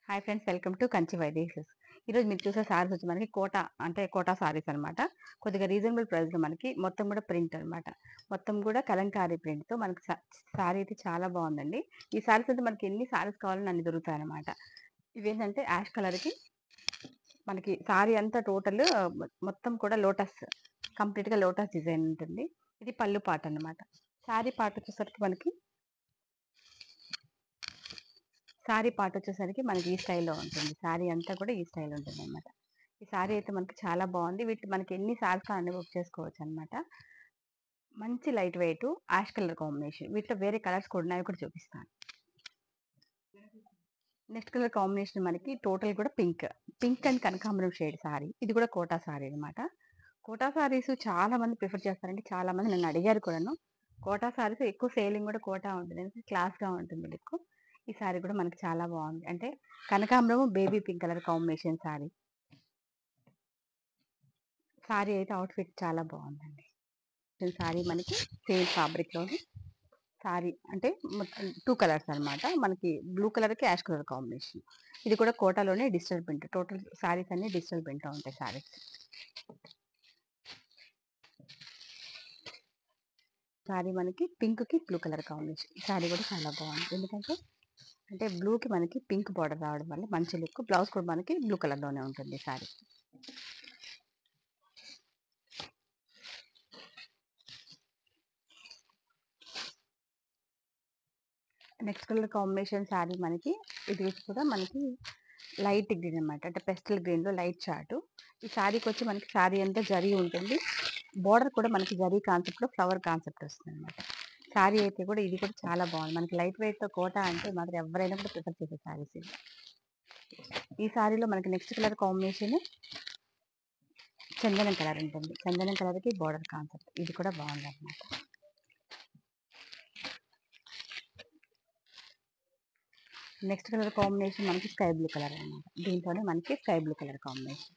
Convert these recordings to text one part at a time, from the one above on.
Hi friends, welcome to Kanchi వైదేశీస్. ఈరోజు మీరు చూసే సారీస్ వచ్చి మనకి కోటా సారీస్ అనమాట. కొద్దిగా రీజనబుల్ ప్రైస్లో మనకి మొత్తం కూడా ప్రింట్ అనమాట. మొత్తం కూడా కలంకారీ ప్రింట్తో మనకి సారీ అయితే చాలా బాగుందండి. ఈ సారీస్ అయితే మనకి ఎన్ని సారీస్ కావాలని అన్ని దొరుకుతాయి అనమాట. ఇవేంటంటే యాష్ కలర్కి మనకి సారీ అంతా టోటల్ మొత్తం కూడా కంప్లీట్గా లోటస్ డిజైన్ ఉంటుంది. ఇది పళ్ళు పాట అనమాట. సారీ పాట వచ్చేసరికి మనకి ఈ స్టైల్లో ఉంటుంది. శారీ అంతా కూడా ఈ స్టైల్ ఉంటుంది అనమాట. ఈ శారీ అయితే మనకి చాలా బాగుంది. మనకి ఎన్ని సారీస్ కానీ బుక్ చేసుకోవచ్చు అనమాట. మంచి light weight ash colour combination. వీటిలో వేరే కలర్స్ కూడా ఉన్నాయి, కూడా చూపిస్తాను. నెక్స్ట్ కలర్ కాంబినేషన్ మనకి టోటల్ కూడా పింక్ అండ్ కనకాంబరం షేడ్ సారీ. ఇది కూడా కోటా సారీ అనమాట. కోటా సారీస్ చాలా మంది ప్రిఫర్ చేస్తారండి. చాలా మంది నన్ను అడిగారు కూడాను. కోటా సారీస్ ఎక్కువ సేలింగ్ కూడా కోటా ఉంటుంది, క్లాస్గా ఉంటుంది లుక్. ఈ సారీ కూడా మనకి చాలా బాగుంది. అంటే కనకాంబరము baby pink colour combination sari అయితే అవుట్ఫిట్ చాలా బాగుందండి. సారీ మనకి సేమ్ ఫ్యాబ్రిక్లోని సారీ అంటే టూ కలర్స్ అనమాట. మనకి బ్లూ కలర్కి యాష్ కలర్ కాంబినేషన్. ఇది కూడా కోటాలోనే డిజిటల్ ప్రింట్. టోటల్ సారీస్ అన్ని డిజిటల్ ప్రింట్లో ఉంటాయి సారీస్. సారీ మనకి పింక్కి బ్లూ కలర్ కాంబినేషన్. సారీ కూడా చాలా బాగుంది. అంటే బ్లూకి మనకి పింక్ బార్డర్ రావడం వల్ల మంచి లుక్. బ్లౌజ్ కూడా మనకి బ్లూ కలర్లోనే ఉంటుంది sorry. Next colour combination sorry మనకి ఇది కూడా మనకి లైట్ గ్రీన్ అనమాట. అంటే పెస్టల్ గ్రీన్లో లైట్ చార్ట్. ఈ సారీకి వచ్చి మనకి సారీ అంతా జరీ ఉంటుంది. బార్డర్ కూడా మనకి జరీ కాన్సెప్ట్లో ఫ్లవర్ కాన్సెప్ట్ వస్తుంది అనమాట. సారీ అయితే కూడా ఇది కూడా చాలా బాగుంది. మనకి లైట్ వెయిట్తో కోటా అంటే మాత్రం ఎవరైనా కూడా ప్రిఫర్ చేసే సారీస్. ఈ సారీలో మనకి నెక్స్ట్ కలర్ కాంబినేషన్ చందనం కలర్ ఉంటుంది. చందనం కలర్కి బార్డర్ కాన్సెప్ట్. ఇది కూడా బాగుంది అనమాట. నెక్స్ట్ కలర్ కాంబినేషన్ మనకి స్కై బ్లూ కలర్ అనమాట. దీంట్లోనే మనకి స్కై బ్లూ కలర్ కాంబినేషన్.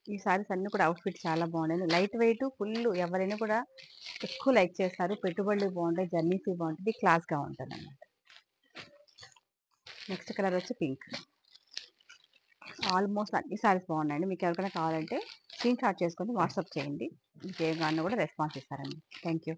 ఈ సారీస్ అన్ని కూడా అవుట్ఫిట్ చాలా బాగుంది. లైట్ వెయిట్ ఫుల్ ఎవరైనా కూడా ఎక్కువ లైక్ చేస్తారు. పెట్టుబడులు బాగుంటాయి, జర్నీస్ బాగుంటుంది, క్లాస్గా ఉంటుంది అనమాట. నెక్స్ట్ కలర్ వచ్చి పింక్. ఆల్మోస్ట్ అన్ని సారీస్ బాగున్నాయండి. మీకు ఎవరికైనా కావాలంటే స్క్రీన్ షాట్ చేసుకొని వాట్సాప్ చేయండి. మీకు ఏమన్నా కూడా రెస్పాన్స్ ఇస్తారండి. Thank you.